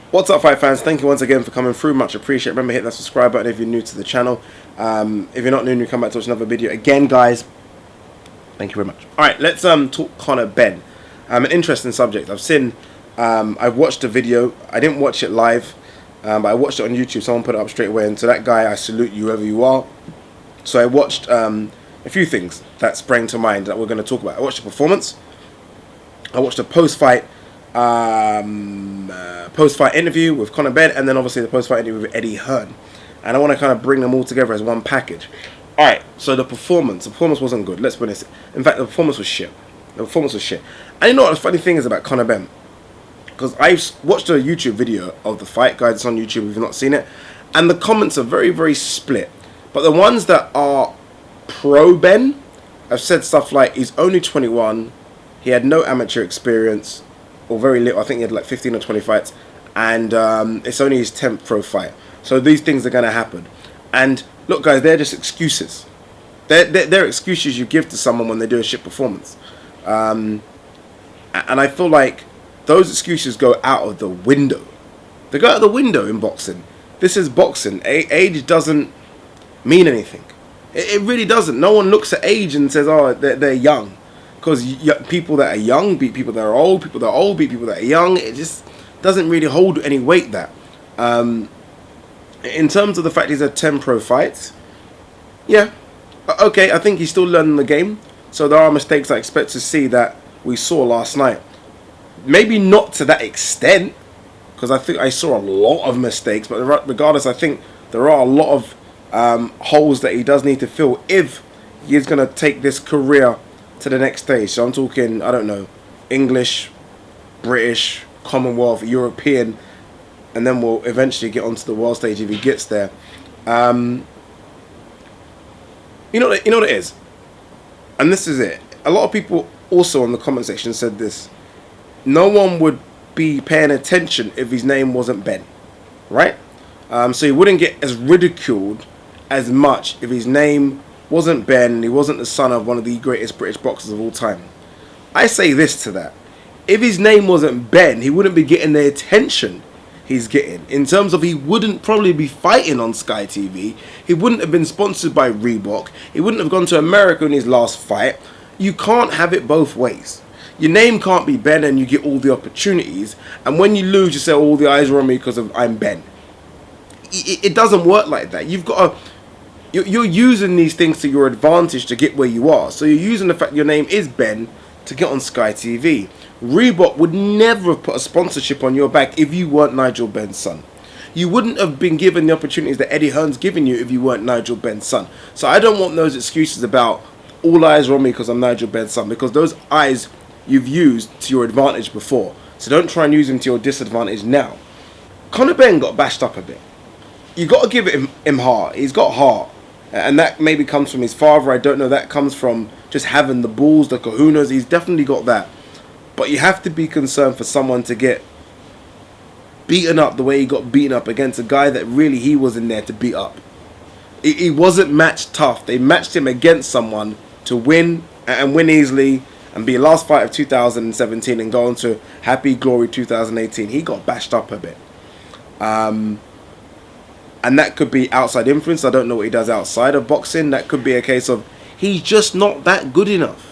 What's up, fight fans? Thank you once again for coming through. Much appreciated. Remember, hit that subscribe button if you're new to the channel. If you're not new and you come back to watch another video, again, guys, thank you very much. All right, let's talk Conor Benn. An interesting subject. I've watched the video. I didn't watch it live, but I watched it on YouTube. Someone put it up straight away, and to that guy, I salute you, whoever you are. So I watched a few things that sprang to mind that we're going to talk about. I watched the performance. I watched the post-fight interview with Conor Benn, and then obviously the post-fight interview with Eddie Hearn. And I want to kind of bring them all together as one package. Alright, so the performance wasn't good. Let's be honest. In fact, the performance was shit. And you know what the funny thing is about Conor Benn? Because I've watched a YouTube video of the fight, guys. It's on YouTube if you've not seen it. And the comments are very, very split. But the ones that are pro-Benn have said stuff like, he's only 21, he had no amateur experience, or very little. I think he had like 15 or 20 fights, and it's only his 10th pro fight. So these things are going to happen. And look, guys, they're just excuses. They're excuses you give to someone when they do a shit performance. And I feel like those excuses go out of the window. They go out of the window in boxing. This is boxing. Age doesn't mean anything. It really doesn't. No one looks at age and says, oh, they're young. Because people that are young beat people that are old, people that are old beat people that are young. It just doesn't really hold any weight, that. In terms of the fact he's had 10 pro fights, yeah, okay, I think he's still learning the game. So there are mistakes I expect to see that we saw last night. Maybe not to that extent, because I think I saw a lot of mistakes. But regardless, I think there are a lot of holes that he does need to fill if he is going to take this career to the next stage. So I'm talking, I don't know, English, British, Commonwealth, European, and then we'll eventually get onto the world stage if he gets there. You know what it is? And this is it. A lot of people also in the comment section said this. No one would be paying attention if his name wasn't Benn, right? So he wouldn't get as ridiculed as much if his name wasn't Benn and he wasn't the son of one of the greatest British boxers of all time. I say this to that. If his name wasn't Benn, he wouldn't be getting the attention he's getting. In terms of, he wouldn't probably be fighting on Sky TV. He wouldn't have been sponsored by Reebok. He wouldn't have gone to America in his last fight. You can't have it both ways. Your name can't be Benn and you get all the opportunities. And when you lose, you say, oh, all the eyes are on me because I'm Benn. It doesn't work like that. You've got to... You're using these things to your advantage to get where you are. So you're using the fact your name is Benn to get on Sky TV. Reebok would never have put a sponsorship on your back if you weren't Nigel Benn's son. You wouldn't have been given the opportunities that Eddie Hearn's given you if you weren't Nigel Benn's son. So I don't want those excuses about all eyes are on me because I'm Nigel Benn's son, because those eyes you've used to your advantage before. So don't try and use them to your disadvantage now. Conor Benn got bashed up a bit. You got to give him heart. He's got heart. And that maybe comes from his father. I don't know. That comes from just having the balls, the kahunas. He's definitely got that. But you have to be concerned for someone to get beaten up the way he got beaten up against a guy that really he was in there to beat up. He wasn't matched tough. They matched him against someone to win and win easily and be last fight of 2017 and go on to Happy Glory 2018. He got bashed up a bit. And that could be outside influence. I don't know what he does outside of boxing. That could be a case of he's just not that good enough.